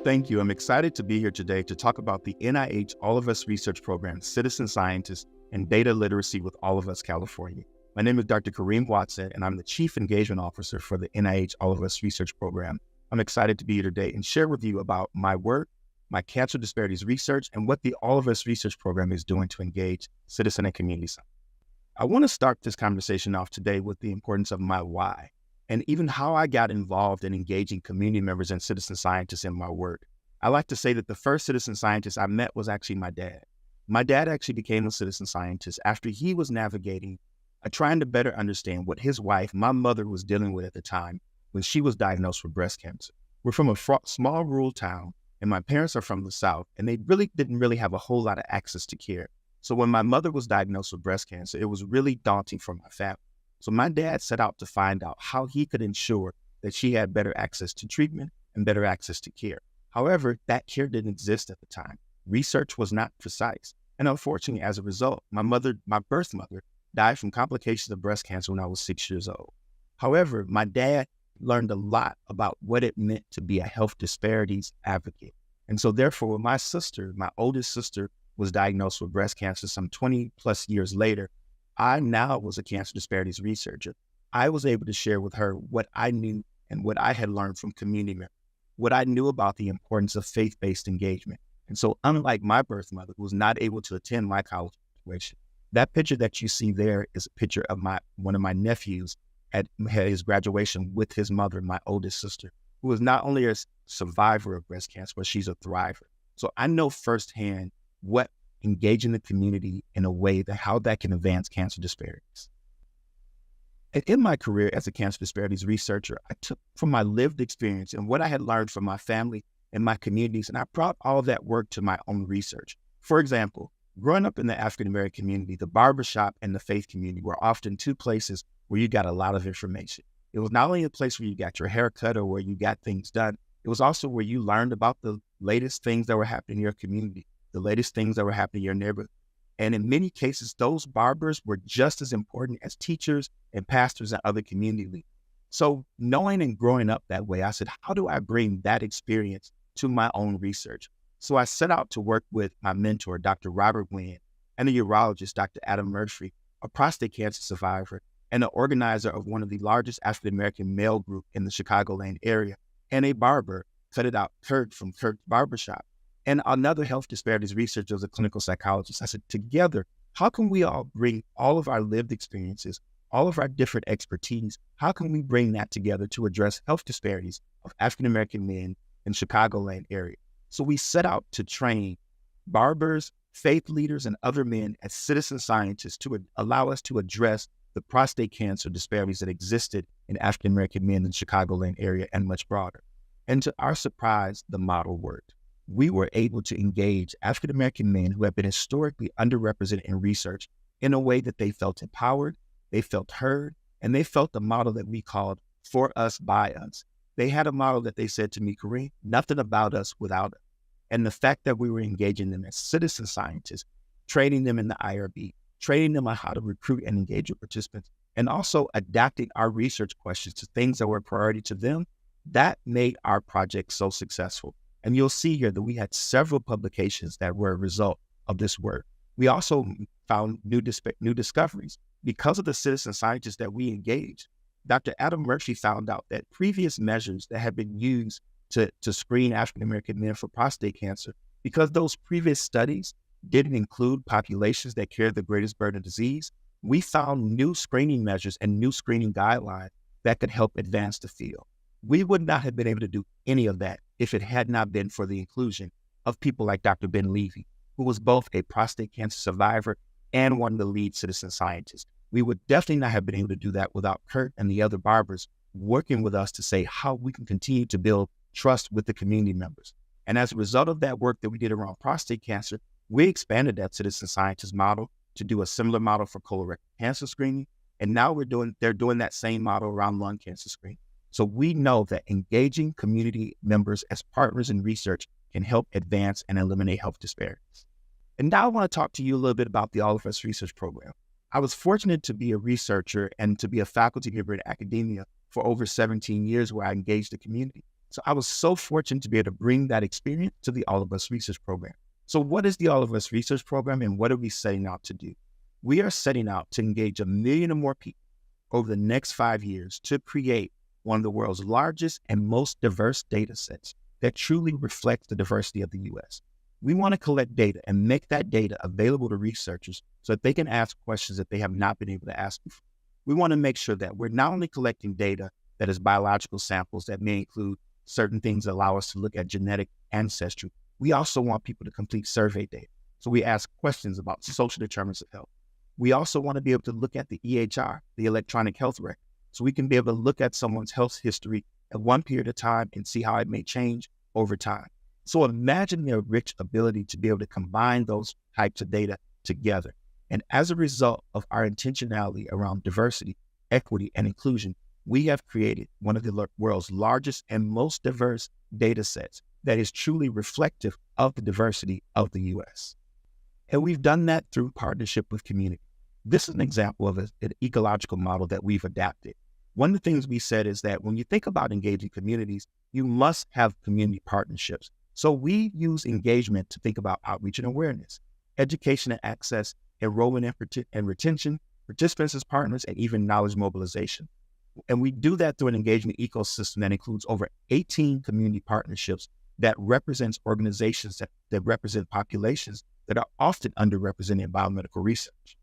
Thank you. I'm excited to be here today to talk about the NIH All of Us Research Program, Citizen Scientists, and Data Literacy with All of Us California. My name is Dr. Kareem Watson, and I'm the Chief Engagement Officer for the NIH All of Us Research Program. I'm excited to be here today and share with you about my work, my cancer disparities research, and what the All of Us Research Program is doing to engage citizen and community science. I want to start this conversation off today with the importance of my why, and even how I got involved in engaging community members and citizen scientists in my work. I like to say that the first citizen scientist I met was actually my dad. My dad actually became a citizen scientist after he was navigating, trying to better understand what his wife, my mother, was dealing with at the time when she was diagnosed with breast cancer. We're from a small rural town, and my parents are from the South, and they really didn't have a whole lot of access to care. So when my mother was diagnosed with breast cancer, it was really daunting for my family. So my dad set out to find out how he could ensure that she had better access to treatment and better access to care. However, that care didn't exist at the time. Research was not precise. And unfortunately, as a result, my birth mother, died from complications of breast cancer when I was 6 years old. However, my dad learned a lot about what it meant to be a health disparities advocate. And so therefore, when my sister, my oldest sister, was diagnosed with breast cancer some 20 plus years later, I now was a cancer disparities researcher. I was able to share with her what I knew and what I had learned from community members, what I knew about the importance of faith-based engagement. And so unlike my birth mother, who was not able to attend my college graduation, that picture that you see there is a picture of one of my nephews at his graduation with his mother, my oldest sister, who is not only a survivor of breast cancer, but she's a thriver. So I know firsthand what engaging the community in a way that how that can advance cancer disparities. And in my career as a cancer disparities researcher, I took from my lived experience and what I had learned from my family and my communities, and I brought all of that work to my own research. For example, growing up in the African-American community, the barbershop and the faith community were often two places where you got a lot of information. It was not only a place where you got your hair cut or where you got things done, it was also where you learned about the latest things that were happening in your community, the latest things that were happening in your neighborhood. And in many cases, those barbers were just as important as teachers and pastors and other community leaders. So knowing and growing up that way, I said, how do I bring that experience to my own research? So I set out to work with my mentor, Dr. Robert Wynn, and a urologist, Dr. Adam Murphy, a prostate cancer survivor, and an organizer of one of the largest African-American male group in the Chicagoland area, and a barber, Kurt from Kurt's Barbershop, and another health disparities researcher as a clinical psychologist. I said, together, how can we all bring all of our lived experiences, all of our different expertise, how can we bring that together to address health disparities of African-American men in Chicagoland area? So we set out to train barbers, faith leaders, and other men as citizen scientists to allow us to address the prostate cancer disparities that existed in African-American men in the Chicagoland area and much broader. And to our surprise, the model worked. We were able to engage African-American men who have been historically underrepresented in research in a way that they felt empowered, they felt heard, and they felt the model that we called for us, by us. They had a model that they said to me, Kareem, nothing about us without us. And the fact that we were engaging them as citizen scientists, training them in the IRB, training them on how to recruit and engage with participants, and also adapting our research questions to things that were a priority to them, that made our project so successful. And you'll see here that we had several publications that were a result of this work. We also found new discoveries. Because of the citizen scientists that we engaged, Dr. Adam Murphy found out that previous measures that had been used to screen African-American men for prostate cancer, because those previous studies didn't include populations that carried the greatest burden of disease, we found new screening measures and new screening guidelines that could help advance the field. We would not have been able to do any of that if it had not been for the inclusion of people like Dr. Ben Levy, who was both a prostate cancer survivor and one of the lead citizen scientists. We would definitely not have been able to do that without Kurt and the other barbers working with us to say how we can continue to build trust with the community members. And as a result of that work that we did around prostate cancer, we expanded that citizen scientist model to do a similar model for colorectal cancer screening. And now they're doing that same model around lung cancer screening. So we know that engaging community members as partners in research can help advance and eliminate health disparities. And now I want to talk to you a little bit about the All of Us Research Program. I was fortunate to be a researcher and to be a faculty member in academia for over 17 years where I engaged the community. So I was so fortunate to be able to bring that experience to the All of Us Research Program. So what is the All of Us Research Program and what are we setting out to do? We are setting out to engage 1 million or more people over the next 5 years to create one of the world's largest and most diverse data sets that truly reflects the diversity of the U.S. We want to collect data and make that data available to researchers so that they can ask questions that they have not been able to ask before. We want to make sure that we're not only collecting data that is biological samples that may include certain things that allow us to look at genetic ancestry. We also want people to complete survey data. So we ask questions about social determinants of health. We also want to be able to look at the EHR, the electronic health record. So we can be able to look at someone's health history at one period of time and see how it may change over time. So imagine the rich ability to be able to combine those types of data together. And as a result of our intentionality around diversity, equity, and inclusion, we have created one of the world's largest and most diverse data sets that is truly reflective of the diversity of the U.S. And we've done that through partnership with community. This is an example of an ecological model that we've adapted. One of the things we said is that when you think about engaging communities, you must have community partnerships. So we use engagement to think about outreach and awareness, education and access, enrollment and retention, participants as partners, and even knowledge mobilization. And we do that through an engagement ecosystem that includes over 18 community partnerships that represents organizations that represent populations that are often underrepresented in biomedical research.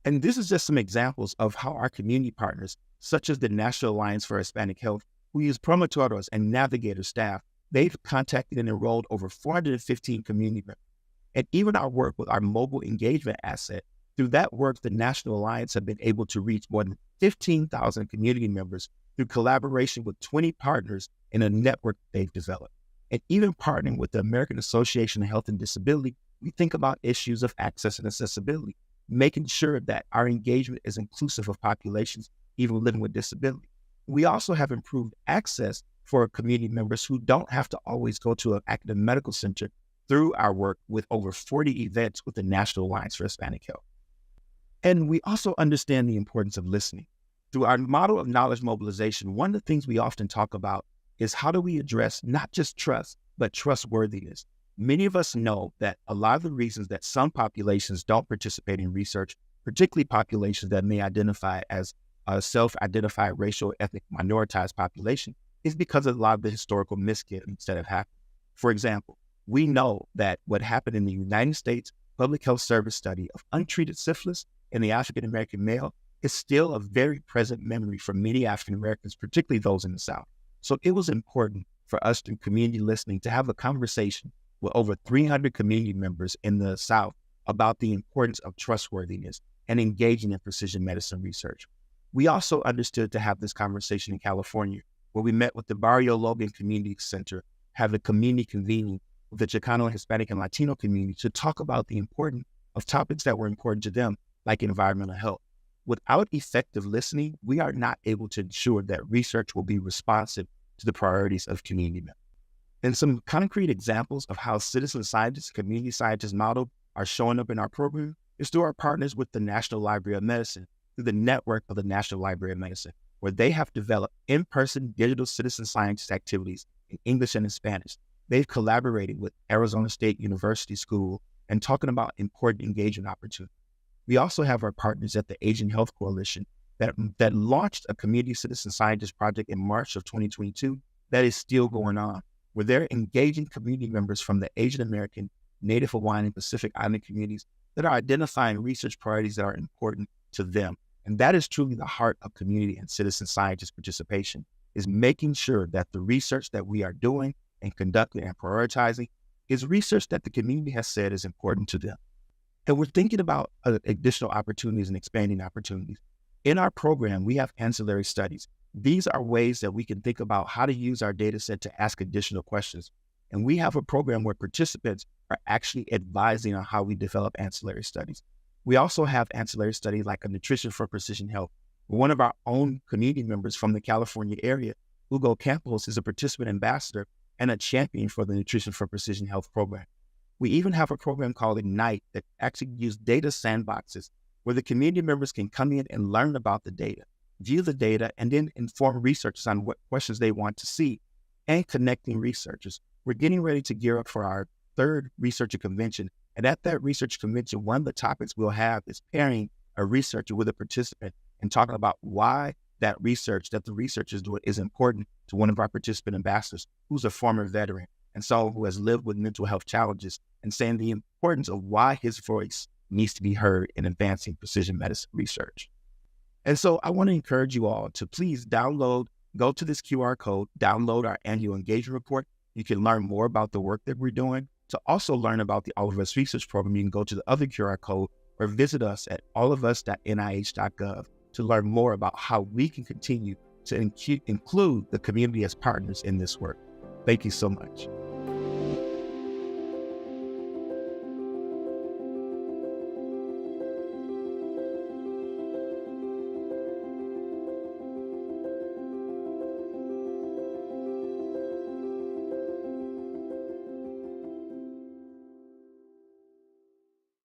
And this is just some examples of how our community partners, such as the National Alliance for Hispanic Health, who use promotores and navigator staff, they've contacted and enrolled over 415 community members. And even our work with our mobile engagement asset, through that work, the National Alliance have been able to reach more than 15,000 community members through collaboration with 20 partners in a network they've developed. And even partnering with the American Association of Health and Disability, we think about issues of access and accessibility, making sure that our engagement is inclusive of populations even living with disability. We also have improved access for community members who don't have to always go to an academic medical center through our work with over 40 events with the National Alliance for Hispanic Health. And we also understand the importance of listening. Through our model of knowledge mobilization, one of the things we often talk about is how do we address not just trust, but trustworthiness. Many of us know that a lot of the reasons that some populations don't participate in research, particularly populations that may identify as a self-identified racial, ethnic, minoritized population, is because of a lot of the historical misgivings that have happened. For example, we know that what happened in the United States Public Health Service study of untreated syphilis in the African-American male is still a very present memory for many African-Americans, particularly those in the South. So it was important for us through community listening to have a conversation with over 300 community members in the South about the importance of trustworthiness and engaging in precision medicine research. We also understood to have this conversation in California, where we met with the Barrio Logan Community Center, have a community convening with the Chicano, Hispanic, and Latino community to talk about the importance of topics that were important to them, like environmental health. Without effective listening, we are not able to ensure that research will be responsive to the priorities of community members. And some concrete examples of how citizen scientists, community scientists model are showing up in our program is through our partners with the National Library of Medicine, through the network of the National Library of Medicine, where they have developed in-person digital citizen scientist activities in English and in Spanish. They've collaborated with Arizona State University School and talking about important engagement opportunities. We also have our partners at the Asian Health Coalition that launched a community citizen scientist project in March of 2022 that is still going on, where they're engaging community members from the Asian American, Native Hawaiian, and Pacific Island communities that are identifying research priorities that are important to them. And that is truly the heart of community and citizen scientist participation, is making sure that the research that we are doing and conducting and prioritizing is research that the community has said is important to them. And we're thinking about additional opportunities and expanding opportunities. In our program, we have ancillary studies. These are ways that we can think about how to use our data set to ask additional questions. And we have a program where participants are actually advising on how we develop ancillary studies. We also have ancillary studies like a nutrition for precision health. One of our own community members from the California area, Hugo Campos, is a participant ambassador and a champion for the Nutrition for Precision Health program. We even have a program called Ignite that actually uses data sandboxes where the community members can come in and learn about the data, view the data, and then inform researchers on what questions they want to see. and connecting researchers. We're getting ready to gear up for our third researcher convention. And at that research convention, one of the topics we'll have is pairing a researcher with a participant and talking about why that research that the researcher is doing is important to one of our participant ambassadors who's a former veteran and someone who has lived with mental health challenges, and saying the importance of why his voice needs to be heard in advancing precision medicine research. And so I want to encourage you all to please go to this QR code, download our annual engagement report. You can learn more about the work that we're doing. To also learn about the All of Us Research Program, you can go to the other QR code or visit us at allofus.nih.gov to learn more about how we can continue to include the community as partners in this work. Thank you so much.